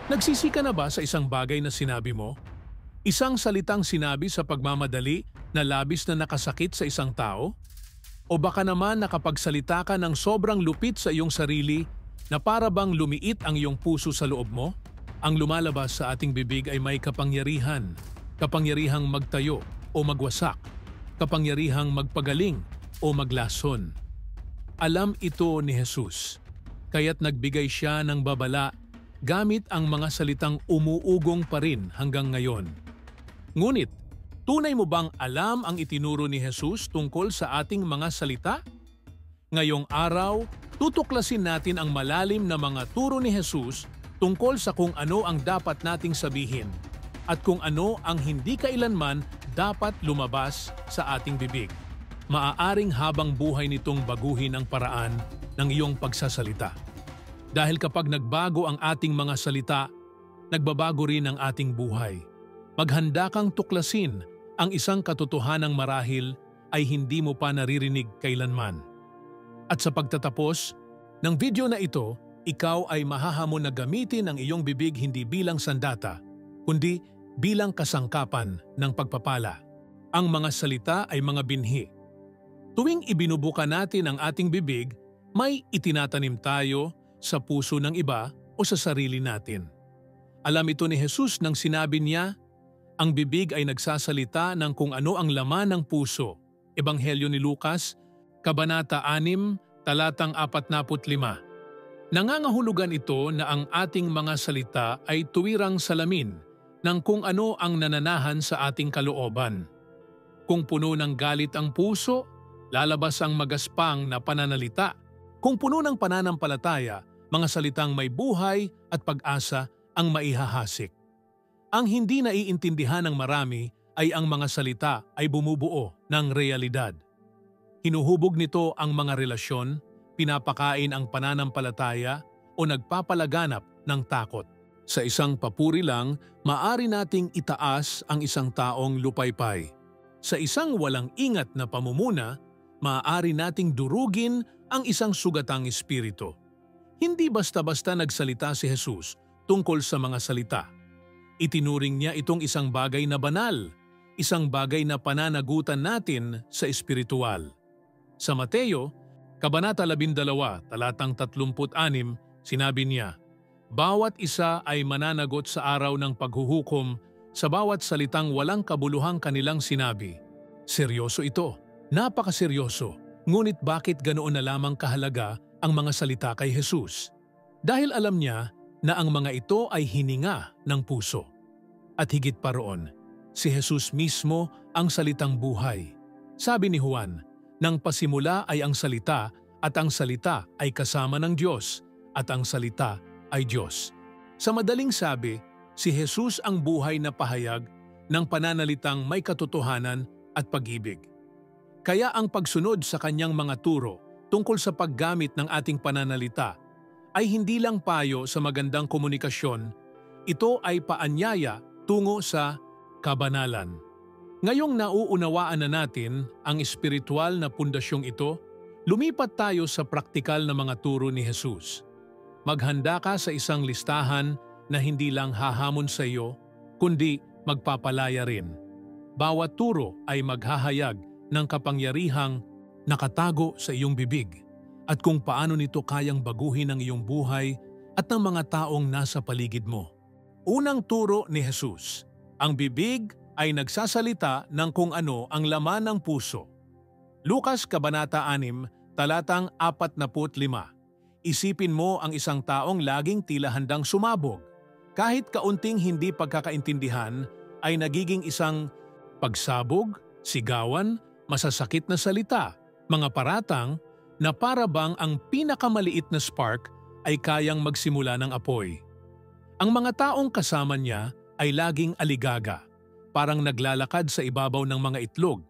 Nagsisi ka na ba sa isang bagay na sinabi mo? Isang salitang sinabi sa pagmamadali na labis na nakasakit sa isang tao? O baka naman nakapagsalita ka ng sobrang lupit sa iyong sarili na para bang lumiit ang iyong puso sa loob mo? Ang lumalabas sa ating bibig ay may kapangyarihan. Kapangyarihang magtayo o magwasak. Kapangyarihang magpagaling o maglason. Alam ito ni Jesus. Kaya't nagbigay siya ng babala gamit ang mga salitang umuugong pa rin hanggang ngayon. Ngunit, tunay mo bang alam ang itinuro ni Jesus tungkol sa ating mga salita? Ngayong araw, tutuklasin natin ang malalim na mga turo ni Jesus tungkol sa kung ano ang dapat nating sabihin at kung ano ang hindi kailanman dapat lumabas sa ating bibig. Maaaring habang buhay nitong baguhin ang paraan ng iyong pagsasalita. Dahil kapag nagbago ang ating mga salita, nagbabago rin ang ating buhay. Maghanda kang tuklasin ang isang katotohanang marahil ay hindi mo pa naririnig kailanman. At sa pagtatapos ng video na ito, ikaw ay mahahamon na gamitin ang iyong bibig hindi bilang sandata, kundi bilang kasangkapan ng pagpapala. Ang mga salita ay mga binhi. Tuwing ibinubuka natin ang ating bibig, may itinatanim tayo sa puso ng iba o sa sarili natin. Alam ito ni Jesus nang sinabi niya, ang bibig ay nagsasalita ng kung ano ang laman ng puso. Ebanghelyo ni Lucas, Kabanata 6, talatang 45. Nangangahulugan ito na ang ating mga salita ay tuwirang salamin ng kung ano ang nananahan sa ating kalooban. Kung puno ng galit ang puso, lalabas ang magaspang na pananalita. Kung puno ng pananampalataya, mga salitang may buhay at pag-asa ang maihahasik. Ang hindi naiintindihan ng marami ay ang mga salita ay bumubuo ng realidad. Hinuhubog nito ang mga relasyon, pinapakain ang pananampalataya o nagpapalaganap ng takot. Sa isang papuri lang, maaari nating itaas ang isang taong lupaypay. Sa isang walang ingat na pamumuna, maaari nating durugin ang isang sugatang espiritu. Hindi basta-basta nagsalita si Jesus tungkol sa mga salita. Itinuring niya itong isang bagay na banal, isang bagay na pananagutan natin sa espiritual. Sa Mateo, Kabanata 12, talatang 36, sinabi niya, bawat isa ay mananagot sa araw ng paghuhukom sa bawat salitang walang kabuluhang kanilang sinabi. Seryoso ito, napakaseryoso. Ngunit bakit ganoon na lamang kahalaga ang mga salita kay Jesus? Dahil alam niya na ang mga ito ay hininga ng puso. At higit pa roon, si Jesus mismo ang salitang buhay. Sabi ni Juan, nang pasimula ay ang salita at ang salita ay kasama ng Diyos at ang salita ay Diyos. Sa madaling sabi, si Jesus ang buhay na pahayag ng pananalitang may katotohanan at pag-ibig. Kaya ang pagsunod sa kanyang mga turo tungkol sa paggamit ng ating pananalita ay hindi lang payo sa magandang komunikasyon, ito ay paanyaya tungo sa kabanalan. Ngayong nauunawaan na natin ang espiritual na pundasyong ito, lumipat tayo sa praktikal na mga turo ni Jesus. Maghanda ka sa isang listahan na hindi lang hahamon sa iyo, kundi magpapalaya rin. Bawat turo ay maghahayag ng kapangyarihang nakatago sa iyong bibig at kung paano nito kayang baguhin ang iyong buhay at ng mga taong nasa paligid mo. Unang turo ni Jesus, ang bibig ay nagsasalita ng kung ano ang laman ng puso. Lucas Kabanata 6, talatang 45. Isipin mo ang isang taong laging tila handang sumabog. Kahit kaunting hindi pagkakaintindihan ay nagiging isang pagsabog, sigawan, masasakit na salita, mga paratang na para bang ang pinakamaliit na spark ay kayang magsimula ng apoy. Ang mga taong kasama niya ay laging aligaga, parang naglalakad sa ibabaw ng mga itlog.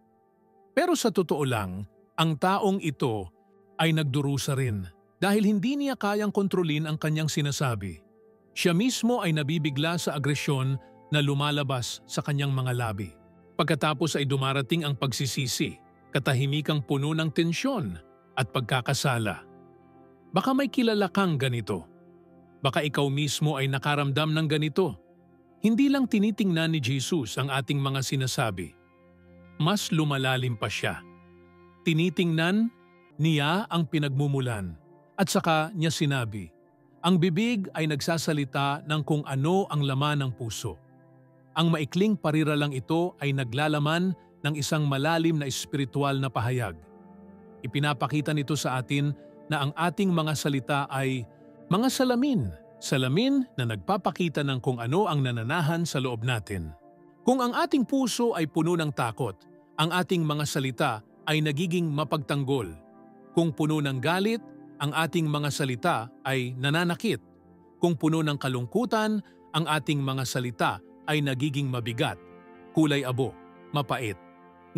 Pero sa totoo lang, ang taong ito ay nagdurusa rin dahil hindi niya kayang kontrolin ang kanyang sinasabi. Siya mismo ay nabibigla sa agresyon na lumalabas sa kanyang mga labi. Pagkatapos ay dumarating ang pagsisisi, katahimikang puno ng tensyon at pagkakasala. Baka may kilala kang ganito. Baka ikaw mismo ay nakaramdam ng ganito. Hindi lang tinitingnan ni Jesus ang ating mga sinasabi. Mas lumalalim pa siya. Tinitingnan niya ang pinagmumulan at saka niya sinabi, ang bibig ay nagsasalita ng kung ano ang laman ng puso. Ang maikling pariralang ito ay naglalaman ng isang malalim na espiritual na pahayag. Ipinapakita nito sa atin na ang ating mga salita ay mga salamin na nagpapakita ng kung ano ang nananahan sa loob natin. Kung ang ating puso ay puno ng takot, ang ating mga salita ay nagiging mapagtanggol. Kung puno ng galit, ang ating mga salita ay nananakit. Kung puno ng kalungkutan, ang ating mga salita ay nagiging mabigat, kulay abo, mapait.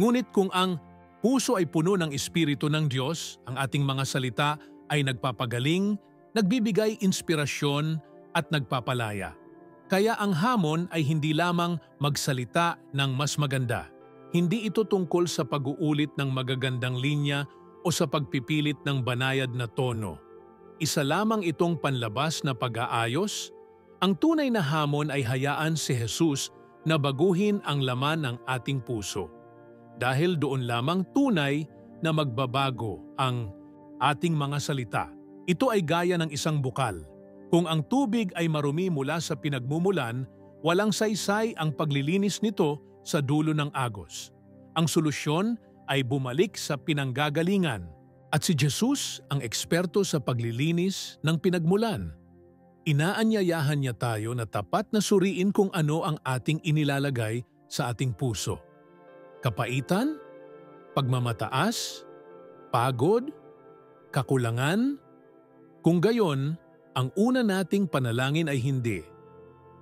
Ngunit kung ang puso ay puno ng Espiritu ng Diyos, ang ating mga salita ay nagpapagaling, nagbibigay inspirasyon at nagpapalaya. Kaya ang hamon ay hindi lamang magsalita ng mas maganda. Hindi ito tungkol sa pag-uulit ng magagandang linya o sa pagpipilit ng banayad na tono. Isa lamang itong panlabas na pag-aayos. Ang tunay na hamon ay hayaan si Jesus na baguhin ang laman ng ating puso. Dahil doon lamang tunay na magbabago ang ating mga salita. Ito ay gaya ng isang bukal. Kung ang tubig ay marumi mula sa pinagmumulan, walang saysay ang paglilinis nito sa dulo ng agos. Ang solusyon ay bumalik sa pinanggagalingan at si Jesus ang eksperto sa paglilinis ng pinagmulan. Inaanyayahan niya tayo na tapat na suriin kung ano ang ating inilalagay sa ating puso. Kapaitan, pagmamataas, pagod, kakulangan. Kung gayon, ang una nating panalangin ay hindi,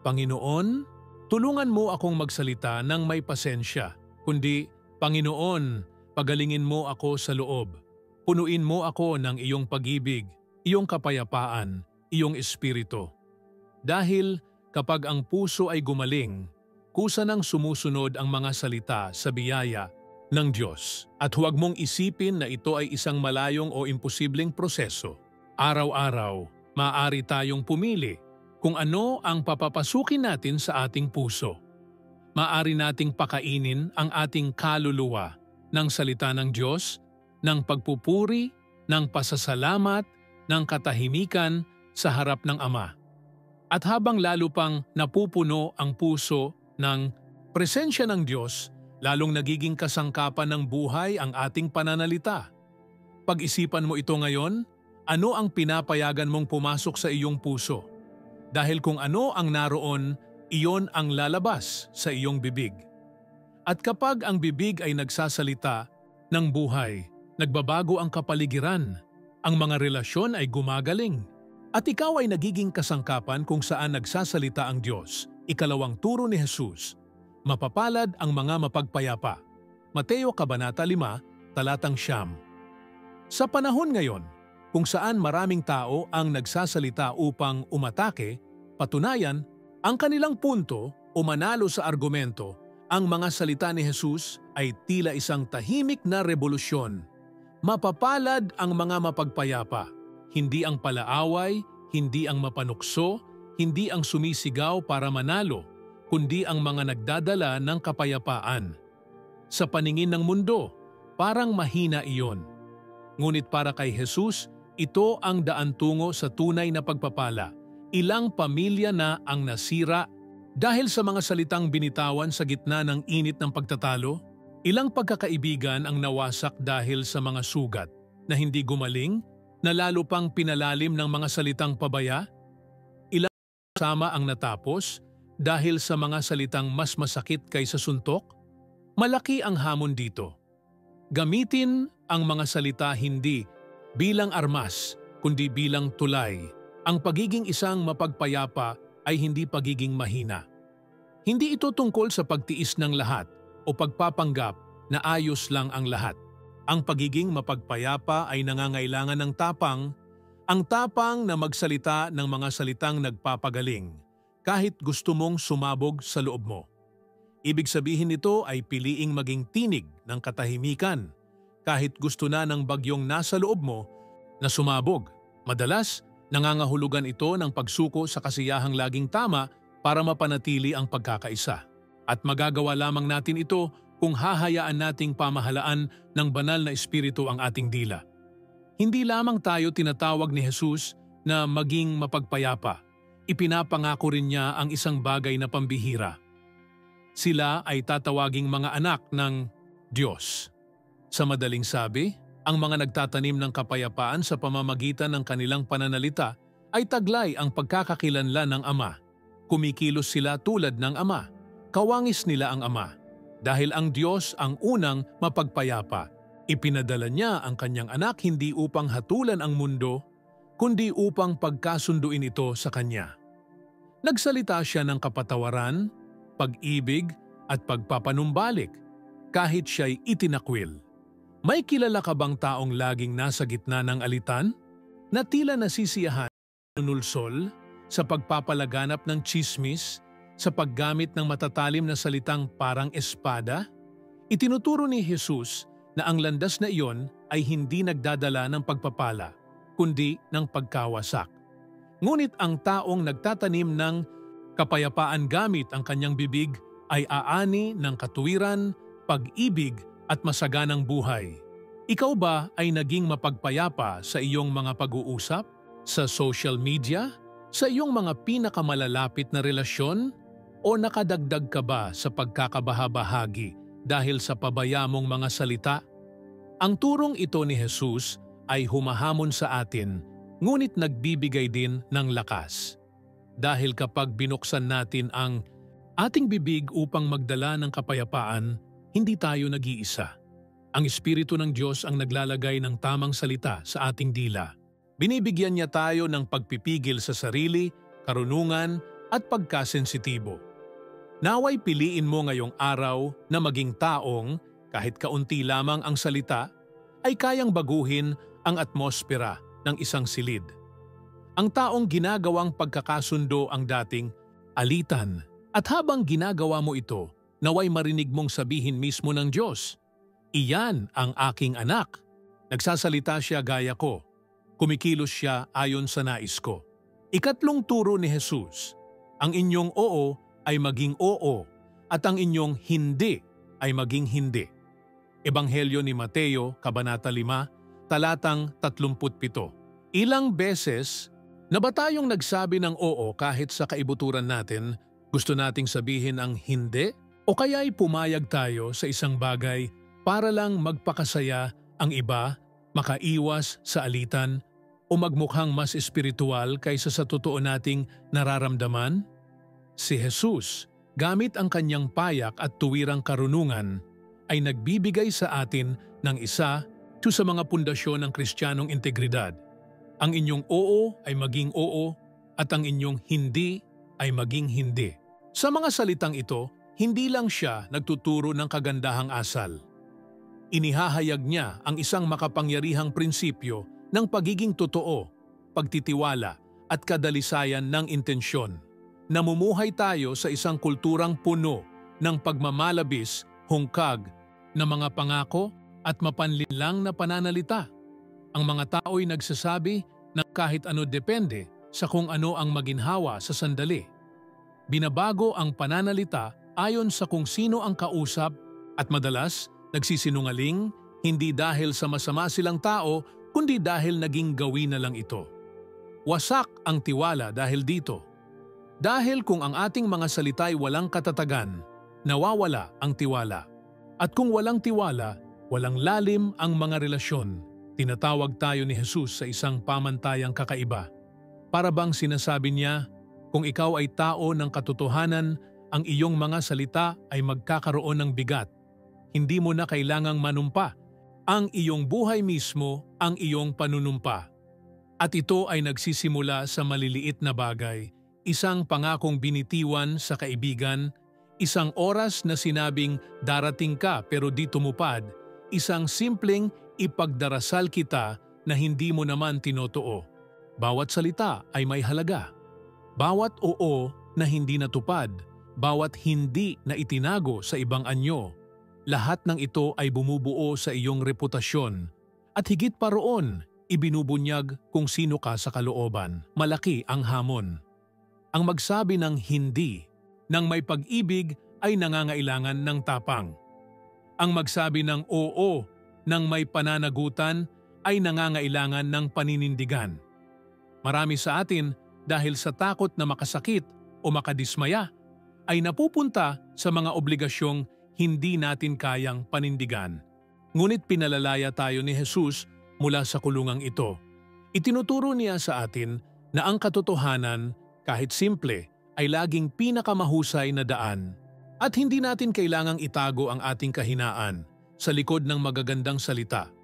Panginoon, tulungan mo akong magsalita ng may pasensya, kundi, Panginoon, pagalingin mo ako sa loob. Punuin mo ako ng iyong pag-ibig, iyong kapayapaan, iyong espiritu. Dahil kapag ang puso ay gumaling, kusa nang sumusunod ang mga salita sa biyaya ng Diyos. At huwag mong isipin na ito ay isang malayong o imposibleng proseso. Araw-araw, maaari tayong pumili kung ano ang papapasukin natin sa ating puso. Maaari nating pakainin ang ating kaluluwa ng salita ng Diyos, ng pagpupuri, ng pasasalamat, ng katahimikan sa harap ng Ama. At habang lalo pang napupuno ang puso ng presensya ng Diyos, lalong nagiging kasangkapan ng buhay ang ating pananalita. Pag-isipan mo ito ngayon, ano ang pinapayagan mong pumasok sa iyong puso? Dahil kung ano ang naroon, iyon ang lalabas sa iyong bibig. At kapag ang bibig ay nagsasalita ng buhay, nagbabago ang kapaligiran, ang mga relasyon ay gumagaling, at ikaw ay nagiging kasangkapan kung saan nagsasalita ang Diyos. Ikalawang turo ni Jesus, mapapalad ang mga mapagpayapa. Mateo Kabanata 5, Talatang 9. Sa panahon ngayon, kung saan maraming tao ang nagsasalita upang umatake, patunayan, ang kanilang punto o manalo sa argumento, ang mga salita ni Jesus ay tila isang tahimik na revolusyon. Mapapalad ang mga mapagpayapa, hindi ang palaaway, hindi ang mapanukso, hindi ang sumisigaw para manalo, kundi ang mga nagdadala ng kapayapaan. Sa paningin ng mundo, parang mahina iyon. Ngunit para kay Jesus, ito ang daan tungo sa tunay na pagpapala. Ilang pamilya na ang nasira dahil sa mga salitang binitawan sa gitna ng init ng pagtatalo. Ilang pagkakaibigan ang nawasak dahil sa mga sugat na hindi gumaling, na lalo pang pinalalim ng mga salitang pabaya. Ilang sama ang natapos dahil sa mga salitang mas masakit kaysa suntok. Malaki ang hamon dito. Gamitin ang mga salita hindi bilang armas, kundi bilang tulay. Ang pagiging isang mapagpayapa ay hindi pagiging mahina. Hindi ito tungkol sa pagtiis ng lahat o pagpapanggap na ayos lang ang lahat. Ang pagiging mapagpayapa ay nangangailangan ng tapang, ang tapang na magsalita ng mga salitang nagpapagaling, kahit gusto mong sumabog sa loob mo. Ibig sabihin nito ay piliing maging tinig ng katahimikan, kahit gusto na ng bagyong nasa loob mo na sumabog. Madalas, Nangangahulugan ito ng pagsuko sa kasiyahang laging tama para mapanatili ang pagkakaisa. At magagawa lamang natin ito kung hahayaan nating pamahalaan ng banal na espiritu ang ating dila. Hindi lamang tayo tinatawag ni Jesus na maging mapagpayapa. Ipinapangako rin niya ang isang bagay na pambihira. Sila ay tatawaging mga anak ng Diyos. Sa madaling sabi, ang mga nagtatanim ng kapayapaan sa pamamagitan ng kanilang pananalita ay taglay ang pagkakakilanlan ng Ama. Kumikilos sila tulad ng Ama. Kawangis nila ang Ama. Dahil ang Diyos ang unang mapagpayapa, ipinadala niya ang kanyang anak hindi upang hatulan ang mundo, kundi upang pagkasunduin ito sa Kanya. Nagsalita siya ng kapatawaran, pag-ibig at pagpapanumbalik kahit siya'y itinakwil. May kilala ka bang taong laging nasa gitna ng alitan? Na tila nasisiyahan, nunulsol, sa pagpapalaganap ng tsismis, sa paggamit ng matatalim na salitang parang espada? Itinuturo ni Jesus na ang landas na iyon ay hindi nagdadala ng pagpapala, kundi ng pagkawasak. Ngunit ang taong nagtatanim ng kapayapaan gamit ang kanyang bibig ay aani ng katuwiran, pag-ibig at masaganang buhay. Ikaw ba ay naging mapagpayapa sa iyong mga pag-uusap, sa social media, sa iyong mga pinakamalalapit na relasyon? O nakadagdag ka ba sa pagkakabahabahagi dahil sa pabaya mong mga salita? Ang turong ito ni Jesus ay humahamon sa atin, ngunit nagbibigay din ng lakas. Dahil kapag binuksan natin ang ating bibig upang magdala ng kapayapaan, hindi tayo nag-iisa. Ang Espiritu ng Diyos ang naglalagay ng tamang salita sa ating dila. Binibigyan niya tayo ng pagpipigil sa sarili, karunungan at pagkasensitibo. Naway piliin mo ngayong araw na maging taong, kahit kaunti lamang ang salita, ay kayang baguhin ang atmosfera ng isang silid. Ang taong ginagawang pagkakasundo ang dating alitan. At habang ginagawa mo ito, naway marinig mong sabihin mismo ng Diyos, "Iyan ang aking anak. Nagsasalita siya gaya ko. Kumikilos siya ayon sa nais ko." Ikatlong turo ni Jesus, ang inyong oo ay maging oo at ang inyong hindi ay maging hindi. Ebanghelyo ni Mateo, Kabanata 5, talatang 37. Ilang beses na ba tayong nagsabi ng oo kahit sa kaibuturan natin, gusto nating sabihin ang hindi? O kaya'y pumayag tayo sa isang bagay para lang magpakasaya ang iba, makaiwas sa alitan, o magmukhang mas espiritual kaysa sa totoo nating nararamdaman? Si Jesus, gamit ang kanyang payak at tuwirang karunungan, ay nagbibigay sa atin ng isa sa mga pundasyon ng Kristiyanong integridad. Ang inyong oo ay maging oo at ang inyong hindi ay maging hindi. Sa mga salitang ito, hindi lang siya nagtuturo ng kagandahang asal. Inihahayag niya ang isang makapangyarihang prinsipyo ng pagiging totoo, pagtitiwala at kadalisayan ng intensyon. Namumuhay tayo sa isang kulturang puno ng pagmamalabis, hungkag, na mga pangako at mapanlinlang na pananalita. Ang mga tao'y nagsasabi na kahit ano depende sa kung ano ang maginhawa sa sandali. Binabago ang pananalita ayon sa kung sino ang kausap at madalas nagsisinungaling hindi dahil sa masama silang tao kundi dahil naging gawin na lang ito. Wasak ang tiwala dahil dito. Dahil kung ang ating mga salita'y walang katatagan, nawawala ang tiwala. At kung walang tiwala, walang lalim ang mga relasyon. Tinatawag tayo ni Jesus sa isang pamantayang kakaiba. Para bang sinasabi niya, kung ikaw ay tao ng katotohanan, ang iyong mga salita ay magkakaroon ng bigat. Hindi mo na kailangang manumpa. Ang iyong buhay mismo ang iyong panunumpa. At ito ay nagsisimula sa maliliit na bagay. Isang pangakong binitiwan sa kaibigan, isang oras na sinabing darating ka pero di tumupad, isang simpleng ipagdarasal kita na hindi mo naman tinotoo. Bawat salita ay may halaga. Bawat oo na hindi natupad, bawat hindi na itinago sa ibang anyo, lahat ng ito ay bumubuo sa iyong reputasyon. At higit pa roon, ibinubunyag kung sino ka sa kalooban. Malaki ang hamon. Ang magsabi ng hindi, ng may pag-ibig ay nangangailangan ng tapang. Ang magsabi ng oo, ng may pananagutan ay nangangailangan ng paninindigan. Marami sa atin dahil sa takot na makasakit o makadismaya ay napupunta sa mga obligasyong hindi natin kayang panindigan. Ngunit pinalalaya tayo ni Jesus mula sa kulungang ito. Itinuturo niya sa atin na ang katotohanan, kahit simple, ay laging pinakamahusay na daan at hindi natin kailangang itago ang ating kahinaan sa likod ng magagandang salita.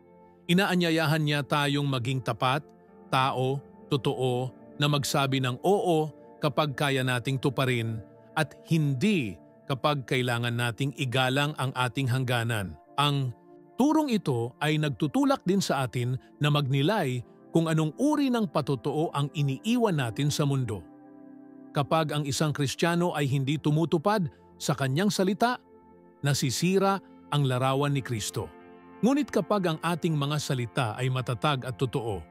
Inaanyayahan niya tayong maging tapat, tao, totoo, na magsabi ng oo kapag kaya nating tuparin at hindi kapag kailangan nating igalang ang ating hangganan. Ang turong ito ay nagtutulak din sa atin na magnilay kung anong uri ng patotoo ang iniiwan natin sa mundo. Kapag ang isang Kristiyano ay hindi tumutupad sa kanyang salita, nasisira ang larawan ni Kristo. Ngunit kapag ang ating mga salita ay matatag at totoo,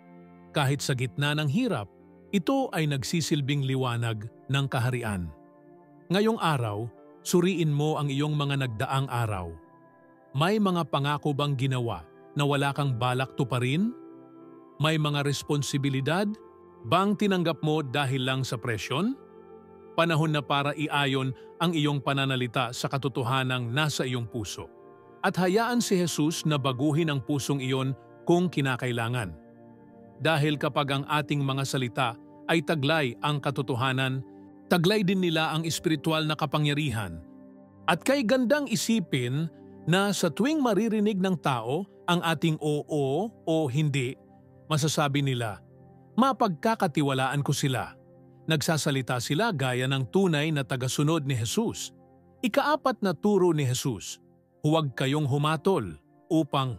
kahit sa gitna ng hirap, ito ay nagsisilbing liwanag ng kaharian. Ngayong araw, suriin mo ang iyong mga nagdaang araw. May mga pangako bang ginawa na wala kang balak tuparin? May mga responsibilidad bang tinanggap mo dahil lang sa presyon? Panahon na para iayon ang iyong pananalita sa katotohanang nasa iyong puso. At hayaan si Jesus na baguhin ang pusong iyon kung kinakailangan. Dahil kapag ang ating mga salita ay taglay ang katotohanan, taglay din nila ang espiritual na kapangyarihan. At kay gandang isipin na sa tuwing maririnig ng tao ang ating oo o hindi, masasabi nila, mapagkakatiwalaan ko sila. Nagsasalita sila gaya ng tunay na tagasunod ni Jesus. Ikaapat na turo ni Jesus, huwag kayong humatol upang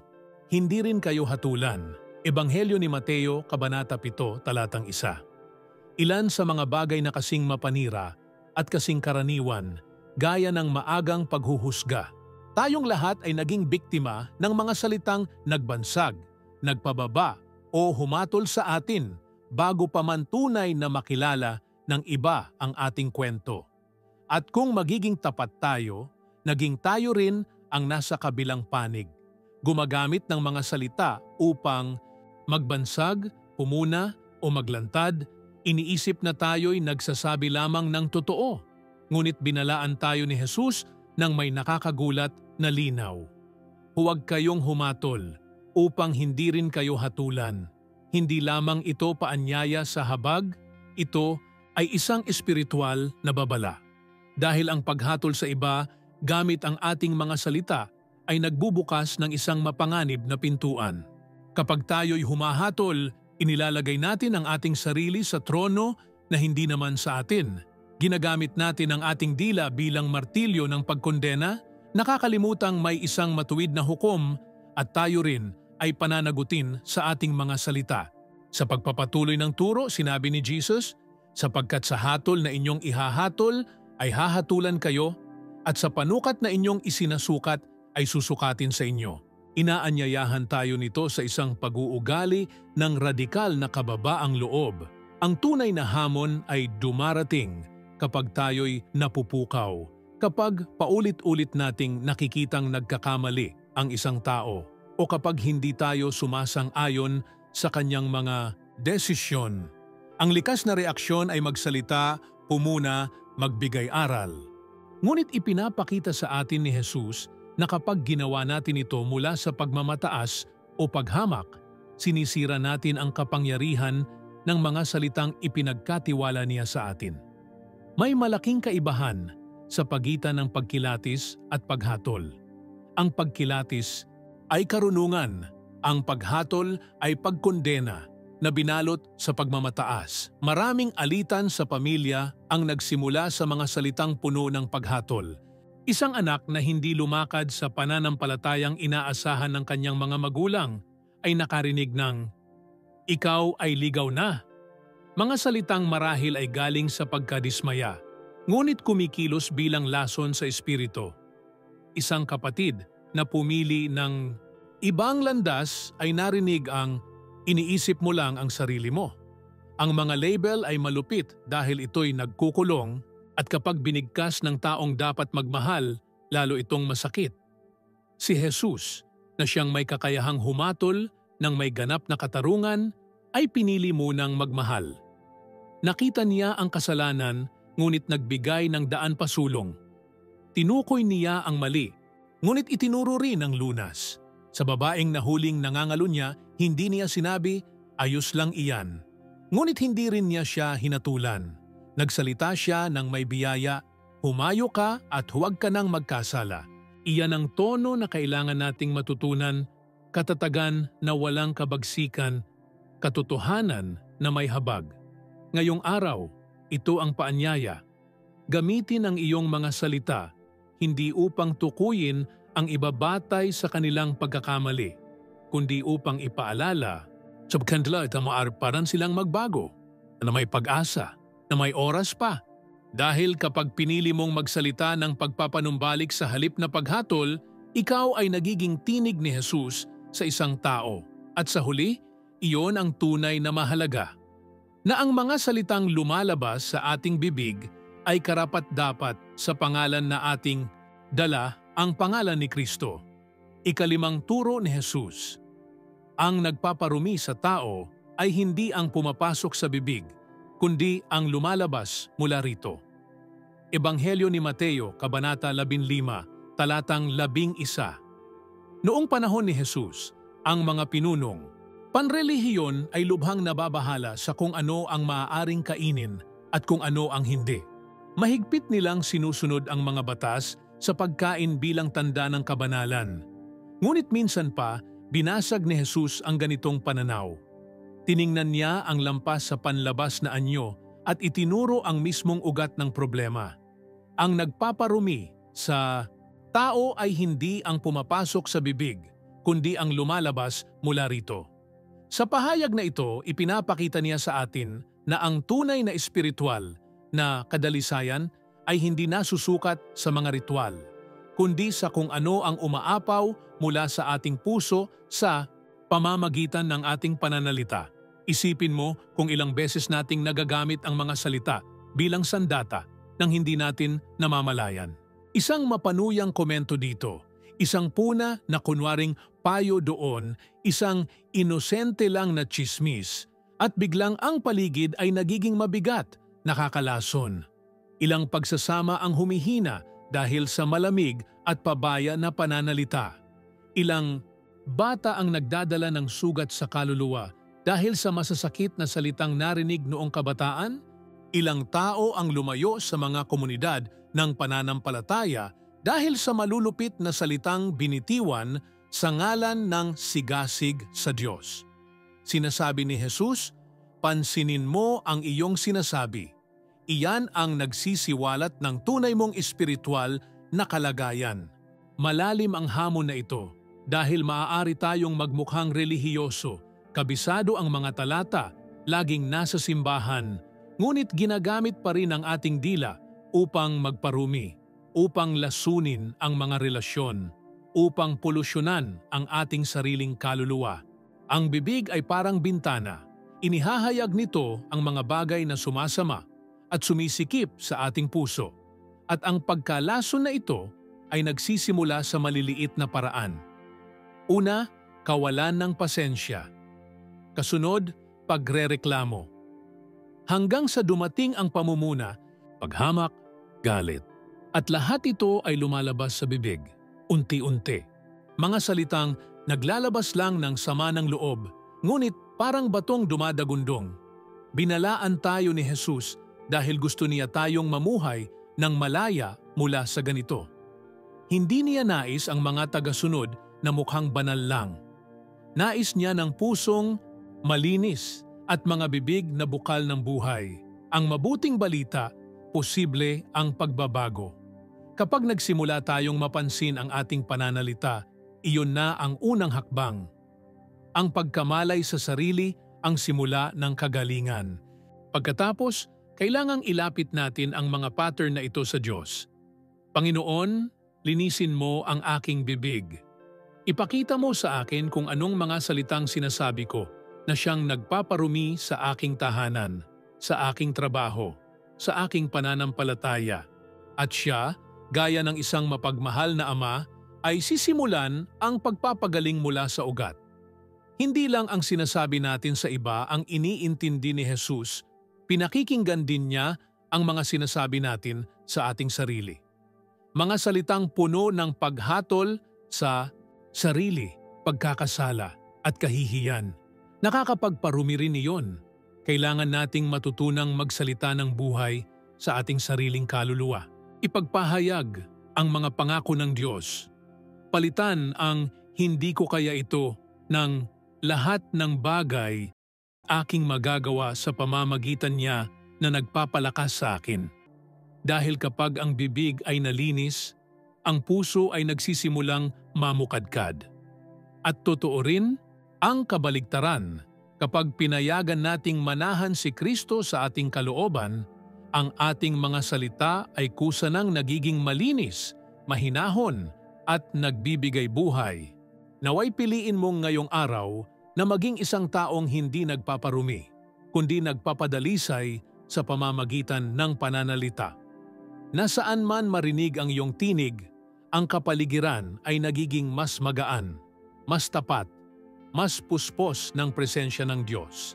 hindi rin kayo hatulan. Ebanghelyo ni Mateo, Kabanata 7, Talatang 1. Ilan sa mga bagay na kasing mapanira at kasing karaniwan, gaya ng maagang paghuhusga. Tayong lahat ay naging biktima ng mga salitang nagbansag, nagpababa o humatol sa atin bago pa man tunay na makilala ng iba ang ating kwento. At kung magiging tapat tayo, naging tayo rin ang nasa kabilang panig, gumagamit ng mga salita upang magbansag, pumuna o maglantad. Iniisip na tayo'y nagsasabi lamang ng totoo, ngunit binalaan tayo ni Jesus ng may nakakagulat na linaw. Huwag kayong humatol upang hindi rin kayo hatulan. Hindi lamang ito paanyaya sa habag, ito ay isang espiritual na babala. Dahil ang paghatol sa iba gamit ang ating mga salita ay nagbubukas ng isang mapanganib na pintuan. Kapag tayo'y humahatol, inilalagay natin ang ating sarili sa trono na hindi naman sa atin. Ginagamit natin ang ating dila bilang martilyo ng pagkondena, nakakalimutang may isang matuwid na hukom at tayo rin ay pananagutin sa ating mga salita. Sa pagpapatuloy ng turo, sinabi ni Jesus, sapagkat sa hatol na inyong ihahatol ay hahatulan kayo at sa panukat na inyong isinasukat ay susukatin sa inyo. Inaanyayahan tayo nito sa isang pag-uugali ng radikal na kababaang loob. Ang tunay na hamon ay dumarating kapag tayo'y napupukaw, kapag paulit-ulit nating nakikitang nagkakamali ang isang tao o kapag hindi tayo sumasang-ayon sa kanyang mga desisyon. Ang likas na reaksyon ay magsalita, pumuna, magbigay aral. Ngunit ipinapakita sa atin ni Jesus na kapag ginawa natin ito mula sa pagmamataas o paghamak, sinisira natin ang kapangyarihan ng mga salitang ipinagkatiwala niya sa atin. May malaking kaibahan sa pagitan ng pagkilatis at paghatol. Ang pagkilatis ay karunungan, ang paghatol ay pagkondena na binalot sa pagmamataas. Maraming alitan sa pamilya ang nagsimula sa mga salitang puno ng paghatol. Isang anak na hindi lumakad sa pananampalatayang inaasahan ng kanyang mga magulang ay nakarinig ng, "Ikaw ay ligaw na." Mga salitang marahil ay galing sa pagkadismaya, ngunit kumikilos bilang lason sa espiritu. Isang kapatid na pumili ng ibang landas ay narinig ang, Iniisip mo lang ang sarili mo. Ang mga label ay malupit dahil ito'y nagkukulong at kapag binigkas ng taong dapat magmahal, lalo itong masakit. Si Jesus, na siyang may kakayahang humatol ng may ganap na katarungan, ay pinili munang magmahal. Nakita niya ang kasalanan ngunit nagbigay ng daan pasulong. Tinukoy niya ang mali, ngunit itinuro rin ang lunas. Sa babaeng nahuling nangangalo niya, hindi niya sinabi, ayos lang iyan. Ngunit hindi rin niya siya hinatulan. Nagsalita siya ng may biyaya, humayo ka at huwag ka nang magkasala. Iyan ang tono na kailangan nating matutunan, katatagan na walang kabagsikan, katotohanan na may habag. Ngayong araw, ito ang paanyaya. Gamitin ang iyong mga salita, hindi upang tukuyin ang iba batay sa kanilang pagkakamali, kundi upang ipaalala sa kanila at maaarparan silang magbago, na may pag-asa, na may oras pa. Dahil kapag pinili mong magsalita ng pagpapanumbalik sa halip na paghatol, ikaw ay nagiging tinig ni Jesus sa isang tao. At sa huli, iyon ang tunay na mahalaga. Na ang mga salitang lumalabas sa ating bibig ay karapat-dapat sa pangalan na ating dala, ang pangalan ni Kristo. Ikalimang turo ni Jesus. Ang nagpaparumi sa tao ay hindi ang pumapasok sa bibig, kundi ang lumalabas mula rito. Ebanghelyo ni Mateo, Kabanata 15, talatang 11. Noong panahon ni Jesus, ang mga pinunong, panrelihiyon ay lubhang nababahala sa kung ano ang maaaring kainin at kung ano ang hindi. Mahigpit nilang sinusunod ang mga batas sa pagkain bilang tanda ng kabanalan. Ngunit minsan pa, binasag ni Jesus ang ganitong pananaw. Tiningnan niya ang lampas sa panlabas na anyo at itinuro ang mismong ugat ng problema. Ang nagpaparumi sa tao ay hindi ang pumapasok sa bibig, kundi ang lumalabas mula rito. Sa pahayag na ito, ipinapakita niya sa atin na ang tunay na espiritual na kadalisayan ay hindi nasusukat sa mga ritual, kundi sa kung ano ang umaapaw mula sa ating puso sa pamamagitan ng ating pananalita. Isipin mo kung ilang beses nating nagagamit ang mga salita bilang sandata nang hindi natin namamalayan. Isang mapanuyang komento dito, isang puna na kunwaring payo doon, isang inosente lang na tsismis, at biglang ang paligid ay nagiging mabigat, nakakalason. Ilang pagsasama ang humihina dahil sa malamig at pabaya na pananalita. Ilang bata ang nagdadala ng sugat sa kaluluwa dahil sa masasakit na salitang narinig noong kabataan. Ilang tao ang lumayo sa mga komunidad ng pananampalataya dahil sa malulupit na salitang binitiwan sa ngalan ng sigasig sa Diyos. Sinasabi ni Jesus, pansinin mo ang iyong sinasabi. Iyan ang nagsisiwalat ng tunay mong espiritual na kalagayan. Malalim ang hamon na ito dahil maaari tayong magmukhang relihiyoso, kabisado ang mga talata, laging nasa simbahan, ngunit ginagamit pa rin ang ating dila upang magparumi, upang lasunin ang mga relasyon, upang polusyonan ang ating sariling kaluluwa. Ang bibig ay parang bintana. Inihahayag nito ang mga bagay na sumasama at sumisikip sa ating puso. At ang pagkalason na ito ay nagsisimula sa maliliit na paraan. Una, kawalan ng pasensya. Kasunod, pagrereklamo. Hanggang sa dumating ang pamumuna, paghamak, galit. At lahat ito ay lumalabas sa bibig, unti-unti. Mga salitang naglalabas lang ng sama ng loob, ngunit parang batong dumadagundong. Binalaan tayo ni Jesus dahil gusto niya tayong mamuhay ng malaya mula sa ganito. Hindi niya nais ang mga tagasunod na mukhang banal lang. Nais niya ng pusong malinis at mga bibig na bukal ng buhay. Ang mabuting balita, posible ang pagbabago. Kapag nagsimula tayong mapansin ang ating pananalita, iyon na ang unang hakbang. Ang pagkamalay sa sarili ang simula ng kagalingan. Pagkatapos, kailangang ilapit natin ang mga pattern na ito sa Diyos. Panginoon, linisin mo ang aking bibig. Ipakita mo sa akin kung anong mga salitang sinasabi ko na siyang nagpaparumi sa aking tahanan, sa aking trabaho, sa aking pananampalataya. At siya, gaya ng isang mapagmahal na ama, ay sisimulan ang pagpapagaling mula sa ugat. Hindi lang ang sinasabi natin sa iba ang iniintindi ni Jesus, pinakikinggan din niya ang mga sinasabi natin sa ating sarili. Mga salitang puno ng paghatol sa sarili, pagkakasala at kahihiyan. Nakakapagparumi rin iyon. Kailangan nating matutunang magsalita ng buhay sa ating sariling kaluluwa. Ipagpahayag ang mga pangako ng Diyos. Palitan ang hindi ko kaya ito ng lahat ng bagay aking magagawa sa pamamagitan niya na nagpapalakas sa akin. Dahil kapag ang bibig ay nalinis, ang puso ay nagsisimulang mamukadkad. At totoo rin ang kabaligtaran kapag pinayagan nating manahan si Kristo sa ating kalooban, ang ating mga salita ay kusa nang nagiging malinis, mahinahon at nagbibigay buhay. Naway piliin mong ngayong araw na maging isang taong hindi nagpaparumi, kundi nagpapadalisay sa pamamagitan ng pananalita. Nasaan man marinig ang iyong tinig, ang kapaligiran ay nagiging mas magaan, mas tapat, mas puspos ng presensya ng Diyos.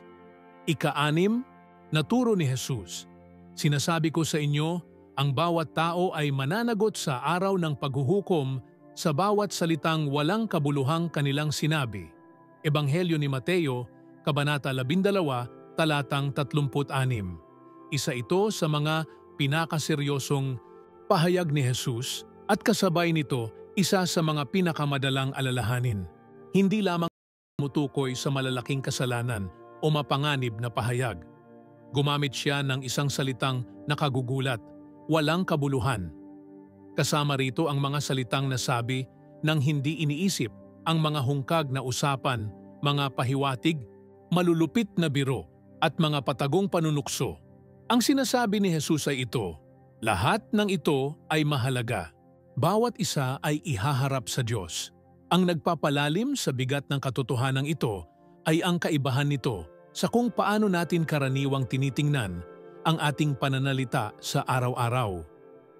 Ika-6, naturo ni Jesus. Sinasabi ko sa inyo, ang bawat tao ay mananagot sa araw ng paghuhukom sa bawat salitang walang kabuluhang kanilang sinabi. Ebanghelyo ni Mateo, Kabanata 12, talatang 36. Isa ito sa mga pinakaseryosong pahayag ni Jesus at kasabay nito isa sa mga pinakamadalang alalahanin. Hindi lamang mutukoy sa malalaking kasalanan o mapanganib na pahayag. Gumamit siya ng isang salitang nakagugulat, walang kabuluhan. Kasama rito ang mga salitang nasabi ng hindi iniisip, ang mga hungkag na usapan, mga pahiwatig, malulupit na biro at mga patagong panunukso. Ang sinasabi ni Jesus ay ito, lahat ng ito ay mahalaga. Bawat isa ay ihaharap sa Diyos. Ang nagpapalalim sa bigat ng katotohanan ito ay ang kaibahan nito sa kung paano natin karaniwang tinitingnan ang ating pananalita sa araw-araw.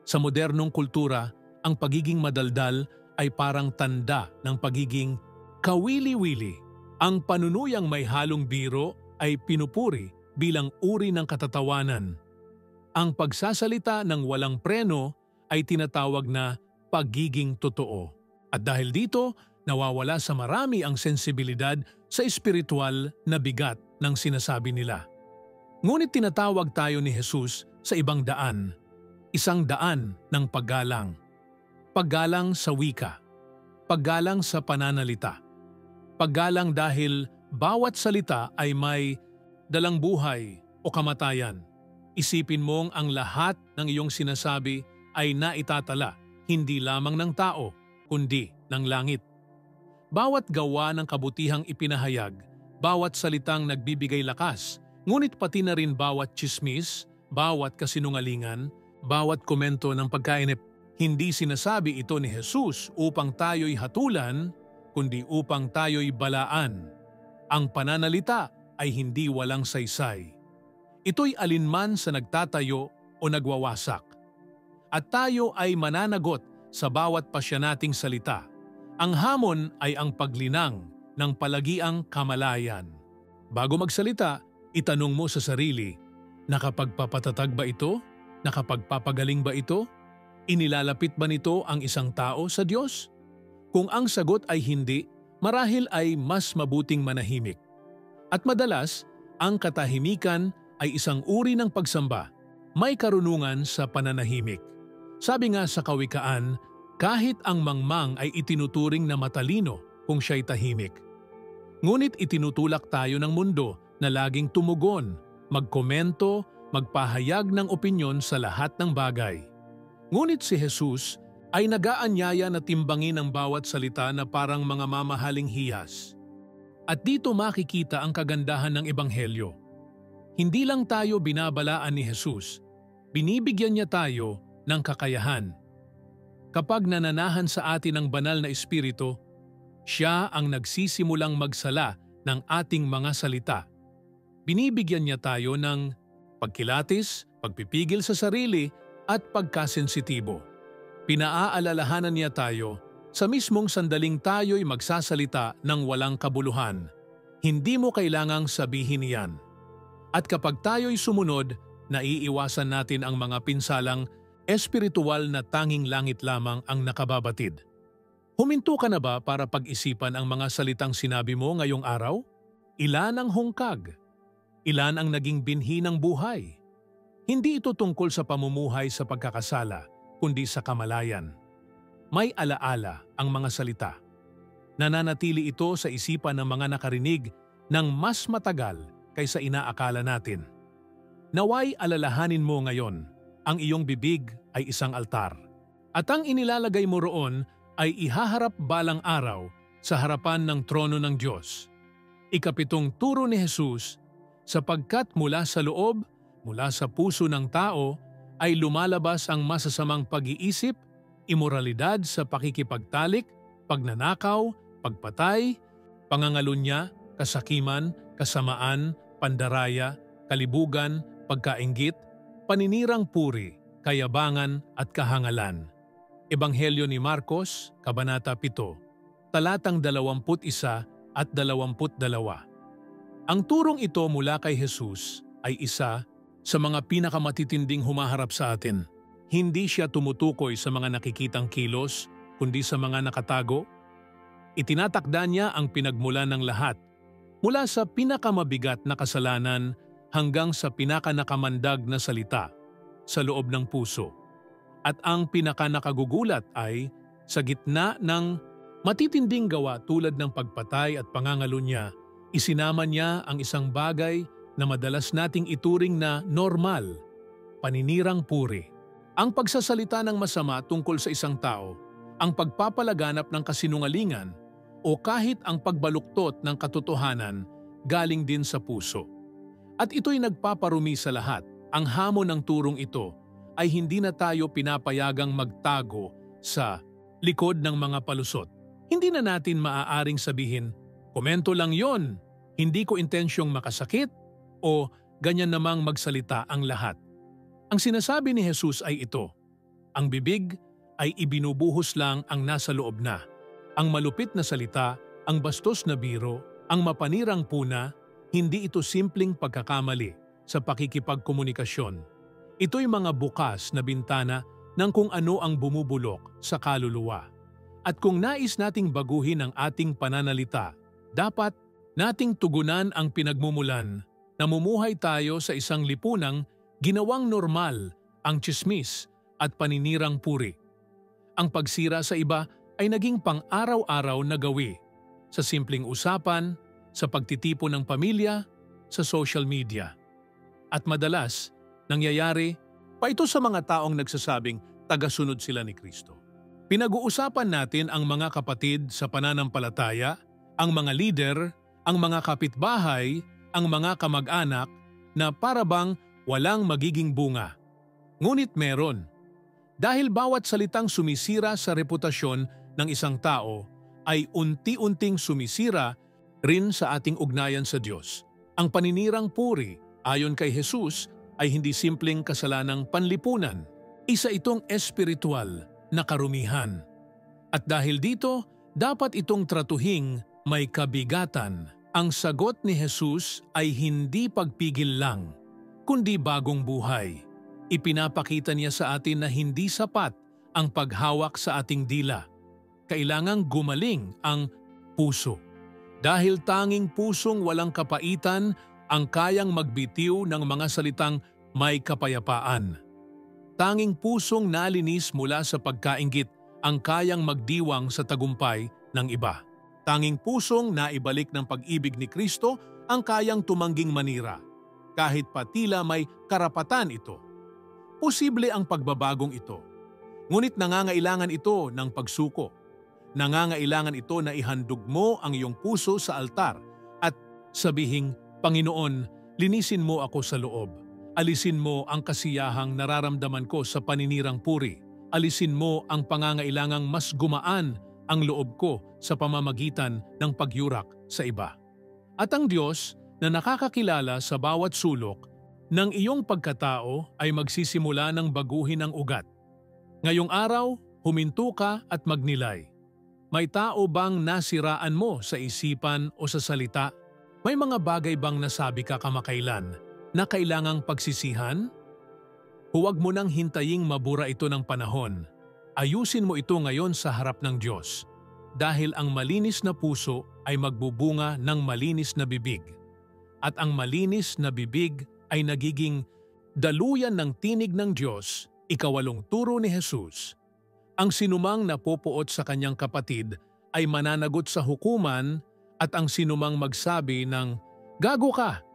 Sa modernong kultura, ang pagiging madaldal ay parang tanda ng pagiging kawili-wili. Ang panunuyang may halong biro ay pinupuri bilang uri ng katatawanan. Ang pagsasalita ng walang preno ay tinatawag na pagiging totoo. At dahil dito, nawawala sa marami ang sensibilidad sa espiritual na bigat ng sinasabi nila. Ngunit tinatawag tayo ni Jesus sa ibang daan, isang daan ng paggalang. Paggalang sa wika, paggalang sa pananalita. Paggalang dahil bawat salita ay may dalang buhay o kamatayan. Isipin mong ang lahat ng iyong sinasabi ay naitatala, hindi lamang ng tao, kundi ng langit. Bawat gawa ng kabutihang ipinahayag, bawat salitang nagbibigay lakas, ngunit pati na rin bawat tsismis, bawat kasinungalingan, bawat komento ng pagkainip. Hindi sinasabi ito ni Jesus upang tayo'y hatulan, kundi upang tayo'y balaan. Ang pananalita ay hindi walang saysay. Ito'y alinman sa nagtatayo o nagwawasak. At tayo ay mananagot sa bawat pasya nating salita. Ang hamon ay ang paglinang ng palagiang kamalayan. Bago magsalita, itanong mo sa sarili, nakapagpapatatag ba ito? Nakapagpapagaling ba ito? Inilalapit ba nito ang isang tao sa Diyos? Kung ang sagot ay hindi, marahil ay mas mabuting manahimik. At madalas, ang katahimikan ay isang uri ng pagsamba, may karunungan sa pananahimik. Sabi nga sa Kawikaan, kahit ang mangmang ay itinuturing na matalino kung siya'y tahimik. Ngunit itinutulak tayo ng mundo na laging tumugon, magkomento, magpahayag ng opinyon sa lahat ng bagay. Ngunit si Jesus ay nag-aanyaya na timbangin ang bawat salita na parang mga mamahaling hiyas. At dito makikita ang kagandahan ng Ebanghelyo. Hindi lang tayo binabalaan ni Jesus, binibigyan niya tayo ng kakayahan. Kapag nananahan sa atin ang banal na espiritu, siya ang nagsisimulang magsala ng ating mga salita. Binibigyan niya tayo ng pagkilatis, pagpipigil sa sarili at pagkasensitibo. Pinaaalalahanan niya tayo sa mismong sandaling tayo'y magsasalita ng walang kabuluhan. Hindi mo kailangang sabihin yan. At kapag tayo'y sumunod, naiiwasan natin ang mga pinsalang espiritual na tanging langit lamang ang nakababatid. Huminto ka na ba para pag-isipan ang mga salitang sinabi mo ngayong araw? Ilan ang hungkag? Ilan ang naging binhi ng buhay? Hindi ito tungkol sa pamumuhay sa pagkakasala, kundi sa kamalayan. May alaala ang mga salita. Nananatili ito sa isipan ng mga nakarinig ng mas matagal kaysa inaakala natin. Naway alalahanin mo ngayon, ang iyong bibig ay isang altar. At ang inilalagay mo roon ay ihaharap balang araw sa harapan ng trono ng Diyos. Ikapitong turo ni Jesus, sapagkat mula sa loob, mula sa puso ng tao, ay lumalabas ang masasamang pag-iisip, imoralidad sa pakikipagtalik, pagnanakaw, pagpatay, pangangalunya, kasakiman, kasamaan, pandaraya, kalibugan, pagkainggit, paninirang puri, kayabangan at kahangalan. Ebanghelyo ni Marcos, Kabanata 7, talatang 21 at 22. Ang turong ito mula kay Jesus ay isa sa mga pinakamatitinding humaharap sa atin. Hindi siya tumutukoy sa mga nakikitang kilos, kundi sa mga nakatago. Itinatakda niya ang pinagmulan ng lahat, mula sa pinakamabigat na kasalanan hanggang sa pinakanakamandag na salita sa loob ng puso. At ang pinakanakagugulat ay sa gitna ng matitinding gawa tulad ng pagpatay at pangangalunya, isinama niya ang isang bagay na madalas nating ituring na normal, paninirang puri. Ang pagsasalita ng masama tungkol sa isang tao, ang pagpapalaganap ng kasinungalingan o kahit ang pagbaluktot ng katotohanan galing din sa puso. At ito'y nagpaparumi sa lahat. Ang hamon ng turong ito ay hindi na tayo pinapayagang magtago sa likod ng mga palusot. Hindi na natin maaaring sabihin, komento lang yon, hindi ko intensyong makasakit, o ganyan namang magsalita ang lahat. Ang sinasabi ni Jesus ay ito, ang bibig ay ibinubuhos lang ang nasa loob na. Ang malupit na salita, ang bastos na biro, ang mapanirang puna, hindi ito simpleng pagkakamali sa pakikipagkomunikasyon. Ito'y mga bukas na bintana ng kung ano ang bumubulok sa kaluluwa. At kung nais nating baguhin ang ating pananalita, dapat nating tugunan ang pinagmumulan. Namumuhay tayo sa isang lipunang ginawang normal ang tsismis at paninirang puri. Ang pagsira sa iba ay naging pang-araw-araw na gawi sa simpleng usapan, sa pagtitipon ng pamilya, sa social media. At madalas, nangyayari pa ito sa mga taong nagsasabing tagasunod sila ni Kristo. Pinag-uusapan natin ang mga kapatid sa pananampalataya, ang mga lider, ang mga kapitbahay, ang mga kamag-anak na parabang walang magiging bunga. Ngunit meron. Dahil bawat salitang sumisira sa reputasyon ng isang tao ay unti-unting sumisira rin sa ating ugnayan sa Diyos. Ang paninirang puri, ayon kay Jesus, ay hindi simpleng kasalanang panlipunan. Isa itong espiritual na karumihan. At dahil dito, dapat itong tratuhing may kabigatan. Ang sagot ni Jesus ay hindi pagpigil lang, kundi bagong buhay. Ipinapakita niya sa atin na hindi sapat ang paghawak sa ating dila. Kailangang gumaling ang puso. Dahil tanging pusong walang kapaitan ang kayang magbitiw ng mga salitang may kapayapaan. Tanging pusong nalinis mula sa pagkainggit ang kayang magdiwang sa tagumpay ng iba. Tanging pusong naibalik ng pag-ibig ni Kristo ang kayang tumangging manira, kahit pa tila may karapatan ito. Posible ang pagbabagong ito, ngunit nangangailangan ito ng pagsuko. Nangangailangan ito na ihandog mo ang iyong puso sa altar at sabihing, Panginoon, linisin mo ako sa loob. Alisin mo ang kasiyahang nararamdaman ko sa paninirang puri. Alisin mo ang pangangailangang mas gumaan ang loob ko sa pamamagitan ng pagyurak sa iba. At ang Diyos na nakakakilala sa bawat sulok ng iyong pagkatao ay magsisimula ng baguhin ang ugat. Ngayong araw, huminto ka at magnilay. May tao bang nasiraan mo sa isipan o sa salita? May mga bagay bang nasabi ka kamakailan na kailangang pagsisihan? Huwag mo nang hintaying mabura ito ng panahon. Ayusin mo ito ngayon sa harap ng Diyos. Dahil ang malinis na puso ay magbubunga ng malinis na bibig. At ang malinis na bibig ay nagiging daluyan ng tinig ng Diyos, ikawalong turo ni Jesus. Ang sinumang napopuot sa kanyang kapatid ay mananagot sa hukuman at ang sinumang magsabi ng, "Gago ka!"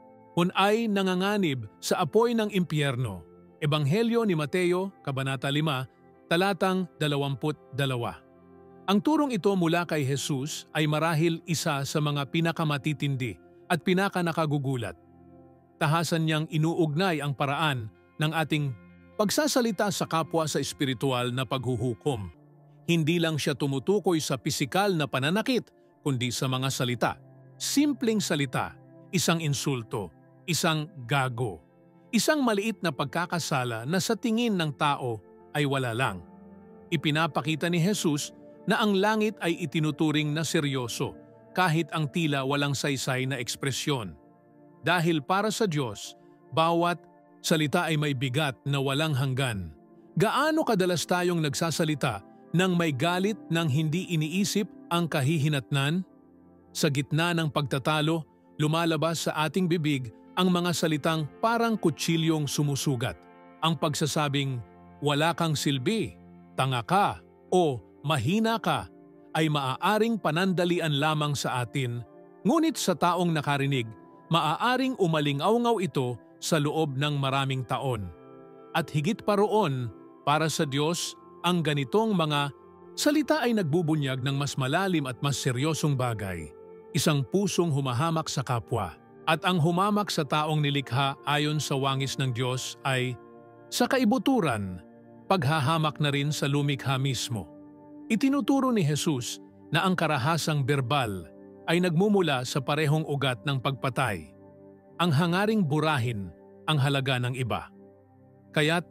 ay nanganganib sa apoy ng impyerno. Ebanghelyo ni Mateo, Kabanata 5, talatang 22. Ang turong ito mula kay Jesus ay marahil isa sa mga pinakamatitindi at pinakanakagugulat. Tahasan niyang inuugnay ang paraan ng ating pagsasalita sa kapwa sa espiritual na paghuhukom. Hindi lang siya tumutukoy sa pisikal na pananakit, kundi sa mga salita. Simpleng salita, isang insulto, isang gago, isang maliit na pagkakasala na sa tingin ng tao ay wala lang. Ipinapakita ni Jesus na ang langit ay itinuturing na seryoso kahit ang tila walang saysay na ekspresyon. Dahil para sa Diyos, bawat salita ay may bigat na walang hanggan. Gaano kadalas tayong nagsasalita nang may galit nang hindi iniisip ang kahihinatnan? Sa gitna ng pagtatalo, lumalabas sa ating bibig ang mga salitang parang kutsilyong sumusugat. Ang pagsasabing, "Wala kang silbi, tanga ka," o "mahina ka," ay maaaring panandalian lamang sa atin, ngunit sa taong nakarinig, maaaring umalingaw-ngaw ito sa loob ng maraming taon. At higit pa roon, para sa Diyos, ang ganitong mga salita ay nagbubunyag ng mas malalim at mas seryosong bagay. Isang pusong humahamak sa kapwa. At ang humamak sa taong nilikha ayon sa wangis ng Diyos ay, sa kaibuturan, paghahamak na rin sa lumikha mismo. Itinuturo ni Jesus na ang karahasang berbal ay nagmumula sa parehong ugat ng pagpatay. Ang hangaring burahin ang halaga ng iba. Kaya't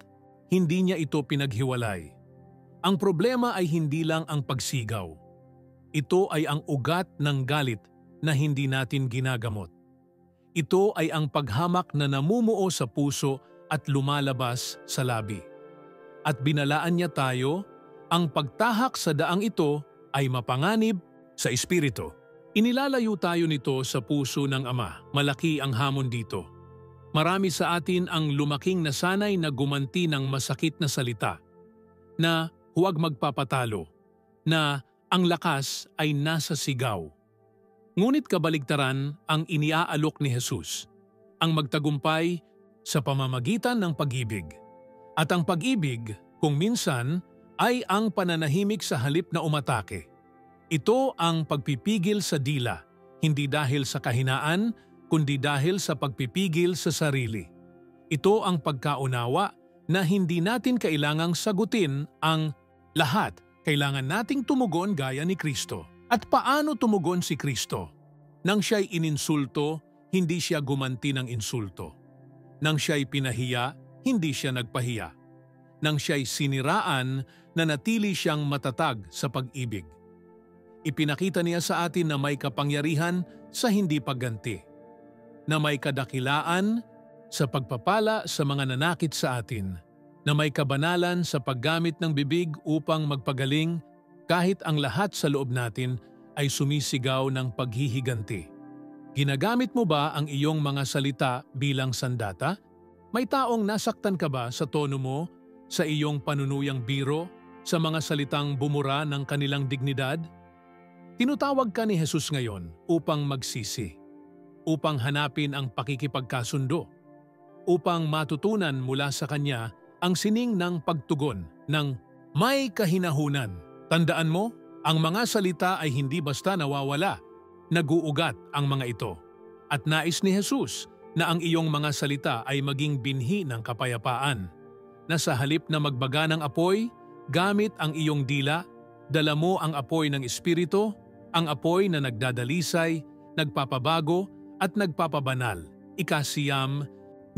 hindi niya ito pinaghiwalay. Ang problema ay hindi lang ang pagsigaw. Ito ay ang ugat ng galit na hindi natin ginagamot. Ito ay ang paghamak na namumuo sa puso at lumalabas sa labi. At binalaan niya tayo, ang pagtahak sa daang ito ay mapanganib sa espiritu. Inilalayo tayo nito sa puso ng Ama. Malaki ang hamon dito. Marami sa atin ang lumaking nasanay na gumanti ng masakit na salita, na huwag magpapatalo, na ang lakas ay nasa sigaw. Ngunit kabaligtaran ang iniaalok ni Jesus, ang magtagumpay sa pamamagitan ng pag-ibig. At ang pag-ibig, kung minsan, ay ang pananahimik sa halip na umatake. Ito ang pagpipigil sa dila, hindi dahil sa kahinaan, kundi dahil sa pagpipigil sa sarili. Ito ang pagkaunawa na hindi natin kailangang sagutin ang lahat. Kailangan nating tumugon gaya ni Kristo. At paano tumugon si Kristo? Nang siya'y ininsulto, hindi siya gumanti ng insulto. Nang siya'y pinahiya, hindi siya nagpahiya. Nang siya'y siniraan, nanatili siyang matatag sa pag-ibig. Ipinakita niya sa atin na may kapangyarihan sa hindi pagganti, na may kadakilaan sa pagpapala sa mga nanakit sa atin, na may kabanalan sa paggamit ng bibig upang magpagaling kahit ang lahat sa loob natin ay sumisigaw ng paghihiganti. Ginagamit mo ba ang iyong mga salita bilang sandata? May taong nasaktan ka ba sa tono mo, sa iyong panunuyang biro, sa mga salitang bumura ng kanilang dignidad? Tinutawag ka ni Jesus ngayon upang magsisi, upang hanapin ang pakikipagkasundo, upang matutunan mula sa Kanya ang sining ng pagtugon ng may kahinahunan. Tandaan mo, ang mga salita ay hindi basta nawawala, naguugat ang mga ito. At nais ni Jesus na ang iyong mga salita ay maging binhi ng kapayapaan, na sa halip na magbaga ng apoy, gamit ang iyong dila, dala mo ang apoy ng Espiritu, ang apoy na nagdadalisay, nagpapabago, at nagpapabanal. Ikasiyam,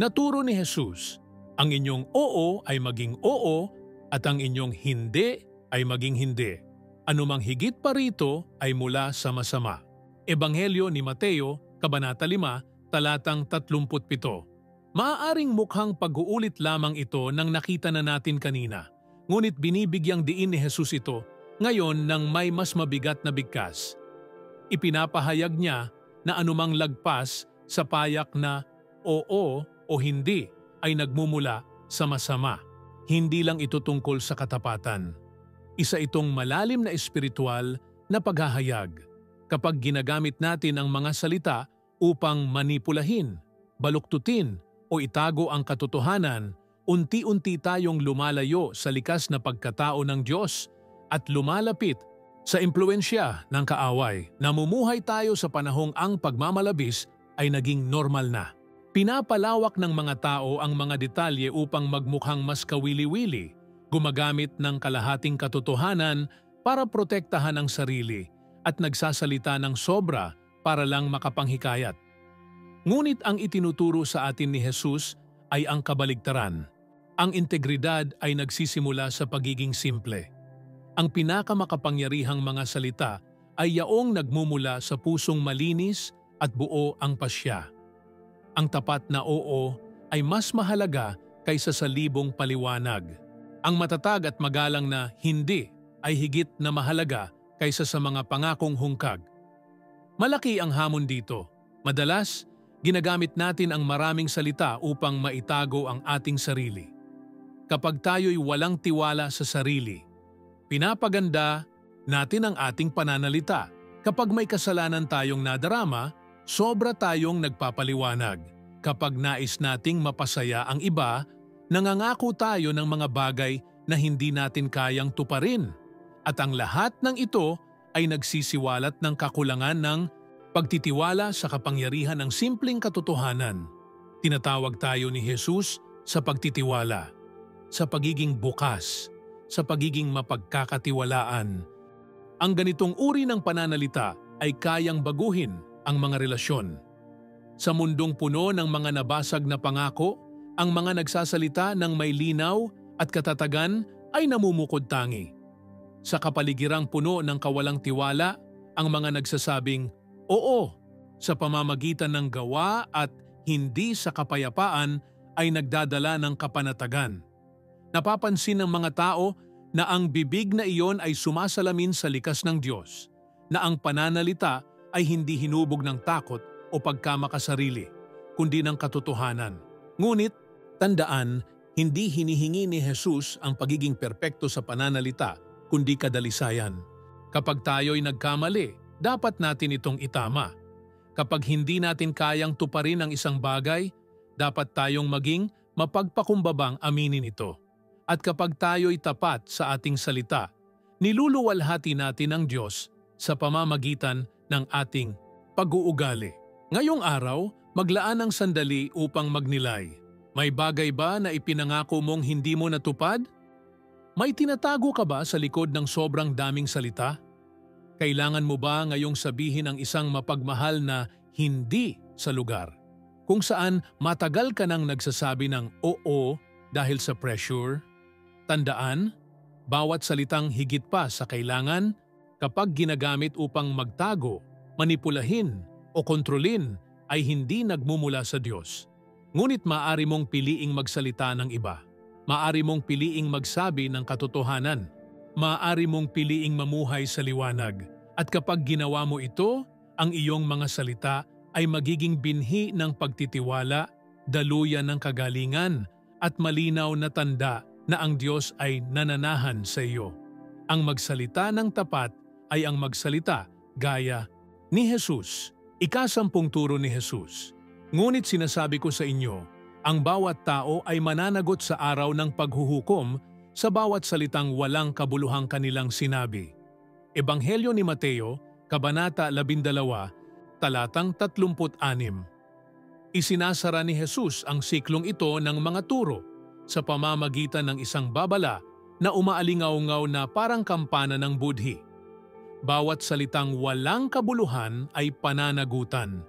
naturo ni Jesus, ang inyong oo ay maging oo at ang inyong hindi ay maging hindi. Anumang higit pa rito ay mula sa masama. Ebanghelyo ni Mateo, Kabanata 5, talatang 37. Maaaring mukhang pag-uulit lamang ito ng nakita na natin kanina, ngunit binibigyang diin ni Jesus ito ngayon ng may mas mabigat na bigkas. Ipinapahayag niya na anumang lagpas sa payak na oo o hindi ay nagmumula sa masama. Hindi lang ito tungkol sa katapatan. Isa itong malalim na espiritual na paghahayag. Kapag ginagamit natin ang mga salita upang manipulahin, baluktutin o itago ang katotohanan, unti-unti tayong lumalayo sa likas na pagkatao ng Diyos at lumalapit sa impluensya ng kaaway. Namumuhay tayo sa panahong ang pagmamalabis ay naging normal na. Pinapalawak ng mga tao ang mga detalye upang magmukhang mas kawili-wili, gumagamit ng kalahating katotohanan para protektahan ang sarili at nagsasalita ng sobra para lang makapanghikayat. Ngunit ang itinuturo sa atin ni Jesus ay ang kabaligtaran. Ang integridad ay nagsisimula sa pagiging simple. Ang pinakamakapangyarihang mga salita ay yaong nagmumula sa pusong malinis at buo ang pasya. Ang tapat na oo ay mas mahalaga kaysa sa libong paliwanag. Ang matatag at magalang na hindi ay higit na mahalaga kaysa sa mga pangakong hungkag. Malaki ang hamon dito. Madalas, ginagamit natin ang maraming salita upang maitago ang ating sarili. Kapag tayo'y walang tiwala sa sarili, pinapaganda natin ang ating pananalita. Kapag may kasalanan tayong nadarama, sobra tayong nagpapaliwanag. Kapag nais nating mapasaya ang iba, nangangako tayo ng mga bagay na hindi natin kayang tuparin. At ang lahat ng ito ay nagsisiwalat ng kakulangan ng pagtitiwala sa kapangyarihan ng simpleng katotohanan. Tinatawag tayo ni Jesus sa pagtitiwala, sa pagiging bukas, sa pagiging mapagkakatiwalaan. Ang ganitong uri ng pananalita ay kayang baguhin ang mga relasyon. Sa mundong puno ng mga nabasag na pangako, ang mga nagsasalita ng may linaw at katatagan ay namumukod tangi. Sa kapaligirang puno ng kawalang tiwala, ang mga nagsasabing oo sa pamamagitan ng gawa at hindi sa kapayapaan ay nagdadala ng kapanatagan. Napapansin ng mga tao na ang bibig na iyon ay sumasalamin sa likas ng Diyos, na ang pananalita ay hindi hinubog ng takot o pagkamakasarili, kundi ng katotohanan. Ngunit, tandaan, hindi hinihingi ni Jesus ang pagiging perpekto sa pananalita, kundi kadalisayan. Kapag tayo'y nagkamali, dapat natin itong itama. Kapag hindi natin kayang tuparin ang isang bagay, dapat tayong maging mapagpakumbabang aminin ito. At kapag tayo'y tapat sa ating salita, niluluwalhati natin ang Diyos sa pamamagitan ng ating pag-uugali. Ngayong araw, maglaan ng sandali upang magnilay. May bagay ba na ipinangako mong hindi mo natupad? May tinatago ka ba sa likod ng sobrang daming salita? Kailangan mo ba ngayong sabihin ang isang mapagmahal na hindi sa lugar? Kung saan matagal ka nang nagsasabi ng oo dahil sa pressure? Tandaan, bawat salitang higit pa sa kailangan kapag ginagamit upang magtago, manipulahin o kontrolin ay hindi nagmumula sa Diyos. Ngunit maaari mong piliing magsalita ng iba. Maaari mong piliing magsabi ng katotohanan. Maaari mong piliing mamuhay sa liwanag. At kapag ginawa mo ito, ang iyong mga salita ay magiging binhi ng pagtitiwala, daluyan ng kagalingan at malinaw na tanda na ang Diyos ay nananahan sa iyo. Ang magsalita ng tapat ay ang magsalita gaya ni Jesus. Ika-10 turo ni Jesus. Ngunit sinasabi ko sa inyo, ang bawat tao ay mananagot sa araw ng paghuhukom sa bawat salitang walang kabuluhang kanilang sinabi. Ebanghelyo ni Mateo, Kabanata 12, talatang 36. Isinasara ni Jesus ang siklong ito ng mga turo sa pamamagitan ng isang babala na umaalingaw-ngaw na parang kampana ng budhi. Bawat salitang walang kabuluhan ay pananagutan.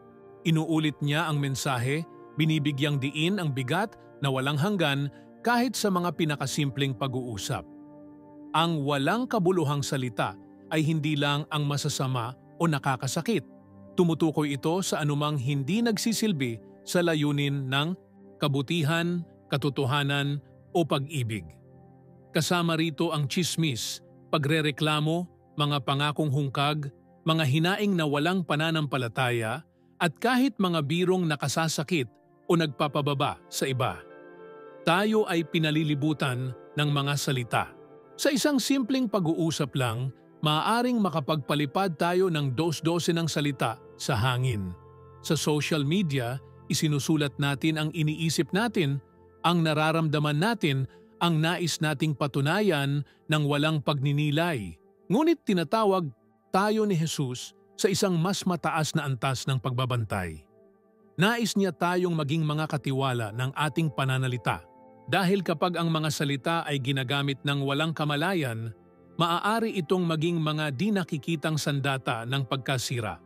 Inuulit niya ang mensahe, binibigyang diin ang bigat na walang hanggan kahit sa mga pinakasimpleng pag-uusap. Ang walang kabuluhang salita ay hindi lang ang masasama o nakakasakit. Tumutukoy ito sa anumang hindi nagsisilbi sa layunin ng kabutihan, katotohanan o pag-ibig. Kasama rito ang tsismis, pagrereklamo, mga pangakong hungkag, mga hinaing na walang pananampalataya, at kahit mga birong nakasasakit o nagpapababa sa iba. Tayo ay pinalilibutan ng mga salita. Sa isang simpleng pag-uusap lang, maaaring makapagpalipad tayo ng dos-dose ng salita sa hangin. Sa social media, isinusulat natin ang iniisip natin, ang nararamdaman natin, ang nais nating patunayan ng walang pagninilay. Ngunit tinatawag tayo ni Jesus sa isang mas mataas na antas ng pagbabantay. Nais niya tayong maging mga katiwala ng ating pananalita. Dahil kapag ang mga salita ay ginagamit ng walang kamalayan, maaari itong maging mga di nakikitang sandata ng pagkasira.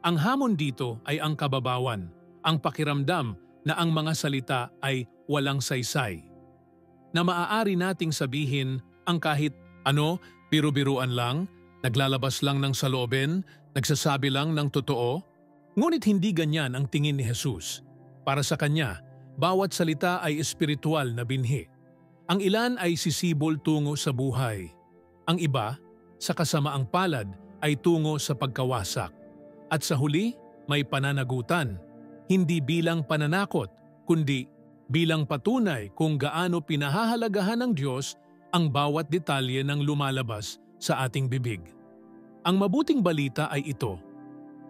Ang hamon dito ay ang kababawan, ang pakiramdam na ang mga salita ay walang saysay. Na maaari nating sabihin ang kahit ano, biru-biruan lang, naglalabas lang ng saloobin, nagsasabi lang ng totoo. Ngunit hindi ganyan ang tingin ni Jesus. Para sa kanya, bawat salita ay espiritual na binhi. Ang ilan ay sisibol tungo sa buhay. Ang iba, sa kasamaang palad, ay tungo sa pagkawasak. At sa huli, may pananagutan. Hindi bilang pananakot, kundi bilang patunay kung gaano pinahahalagahan ng Diyos ang bawat detalye ng lumalabas sa ating bibig. Ang mabuting balita ay ito.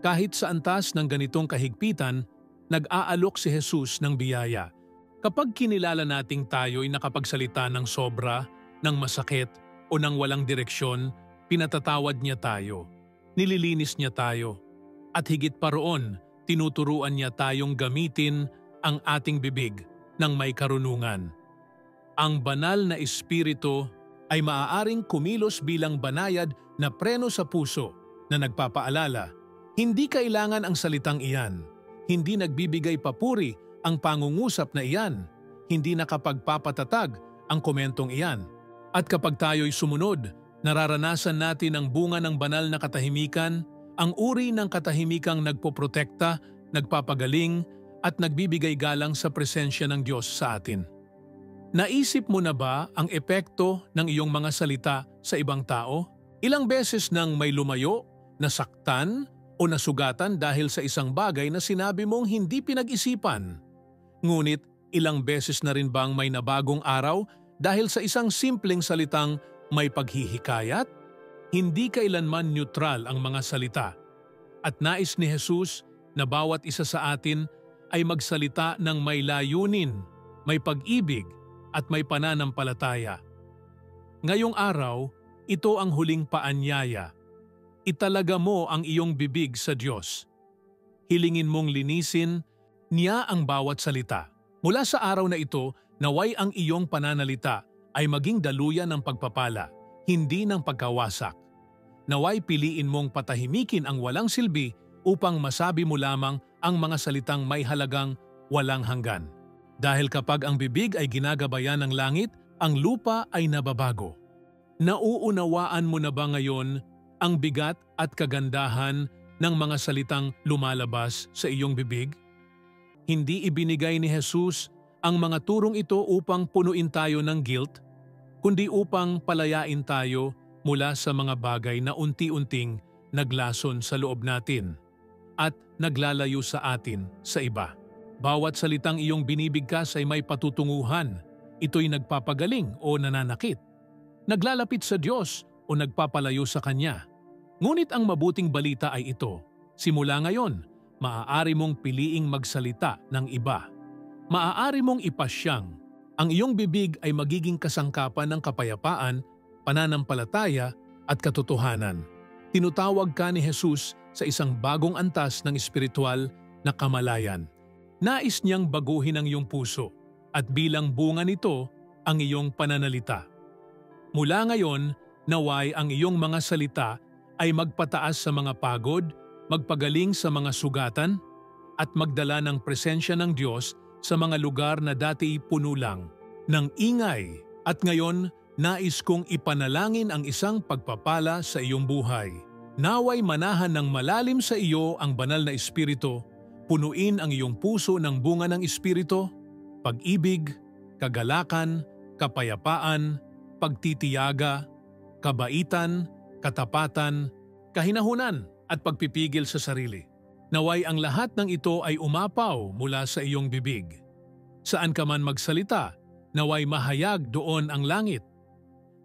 Kahit sa antas ng ganitong kahigpitan, nag-aalok si Jesus ng biyaya. Kapag kinilala nating tayo'y nakapagsalita ng sobra, ng masakit o ng walang direksyon, pinatatawad niya tayo. Nililinis niya tayo. At higit pa roon, tinuturuan niya tayong gamitin ang ating bibig ng may karunungan. Ang banal na espiritu ay maaaring kumilos bilang banayad na preno sa puso na nagpapaalala, hindi kailangan ang salitang iyan, hindi nagbibigay papuri ang pangungusap na iyan, hindi nakapagpapatatag ang komentong iyan. At kapag tayo'y sumunod, nararanasan natin ang bunga ng banal na katahimikan, ang uri ng katahimikang nagpoprotekta, nagpapagaling at nagbibigay galang sa presensya ng Diyos sa atin. Naisip mo na ba ang epekto ng iyong mga salita sa ibang tao? Ilang beses nang may lumayo, nasaktan o nasugatan dahil sa isang bagay na sinabi mong hindi pinag-isipan? Ngunit ilang beses na rin bang may nabagong araw dahil sa isang simpleng salitang may paghihikayat? Hindi kailanman neutral ang mga salita. At nais ni Jesus na bawat isa sa atin ay magsalita ng may layunin, may pag-ibig at may pananampalataya. Ngayong araw, ito ang huling paanyaya. Italaga mo ang iyong bibig sa Diyos. Hilingin mong linisin niya ang bawat salita. Mula sa araw na ito, naway ang iyong pananalita ay maging daluyan ng pagpapala, hindi ng pagkawasak. Naway piliin mong patahimikin ang walang silbi upang masabi mo lamang ang mga salitang may halagang walang hanggan. Dahil kapag ang bibig ay ginagabayan ng langit, ang lupa ay nababago. Nauunawaan mo na ba ngayon ang bigat at kagandahan ng mga salitang lumalabas sa iyong bibig? Hindi ibinigay ni Jesus ang mga turong ito upang punuin tayo ng guilt, kundi upang palayain tayo mula sa mga bagay na unti-unting naglason sa loob natin at naglalayo sa atin sa iba. Bawat salitang iyong binibigkas ay may patutunguhan. Ito'y nagpapagaling o nananakit, naglalapit sa Diyos o nagpapalayo sa Kanya. Ngunit ang mabuting balita ay ito. Simula ngayon, maaari mong piliing magsalita ng iba. Maaari mong ipasyang. Ang iyong bibig ay magiging kasangkapan ng kapayapaan, pananampalataya at katotohanan. Tinutawag ka ni Jesus sa isang bagong antas ng espiritual na kamalayan. Nais niyang baguhin ang iyong puso at bilang bunga nito ang iyong pananalita. Mula ngayon, naway ang iyong mga salita ay magpataas sa mga pagod, magpagaling sa mga sugatan, at magdala ng presensya ng Diyos sa mga lugar na dati puno lang ng ingay. At ngayon, nais kong ipanalangin ang isang pagpapala sa iyong buhay. Naway manahan ng malalim sa iyo ang banal na Espiritu, punuin ang iyong puso ng bunga ng Espiritu, pag-ibig, kagalakan, kapayapaan, pagtitiyaga, kabaitan, katapatan, kahinahunan at pagpipigil sa sarili. Naway ang lahat ng ito ay umapaw mula sa iyong bibig. Saan ka man magsalita, naway mahayag doon ang langit.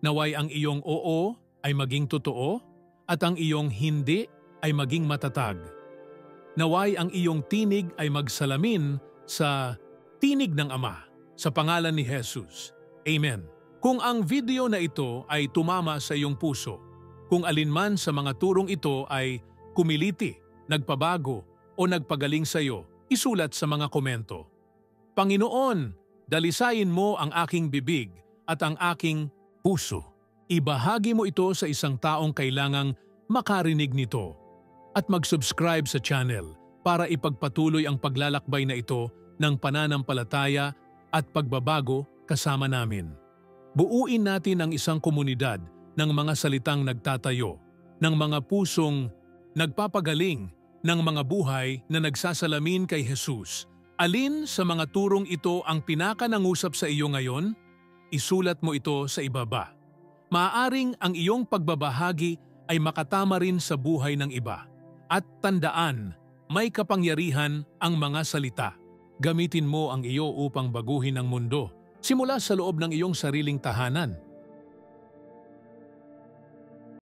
Naway ang iyong oo ay maging totoo at ang iyong hindi ay maging matatag. Naway ang iyong tinig ay magsalamin sa tinig ng Ama, sa pangalan ni Jesus. Amen. Kung ang video na ito ay tumama sa iyong puso, kung alinman sa mga turong ito ay kumiliti, nagpabago o nagpagaling sa iyo, isulat sa mga komento. Panginoon, dalisayin mo ang aking bibig at ang aking puso. Ibahagi mo ito sa isang taong kailangang makarinig nito. At mag-subscribe sa channel para ipagpatuloy ang paglalakbay na ito ng pananampalataya at pagbabago kasama namin. Buuin natin ang isang komunidad ng mga salitang nagtatayo, ng mga pusong nagpapagaling, ng mga buhay na nagsasalamin kay Jesus. Alin sa mga turong ito ang pinakanangusap sa iyo ngayon? Isulat mo ito sa ibaba. Maaaring ang iyong pagbabahagi ay makatama rin sa buhay ng iba. At tandaan, may kapangyarihan ang mga salita. Gamitin mo ang iyo upang baguhin ang mundo, simula sa loob ng iyong sariling tahanan.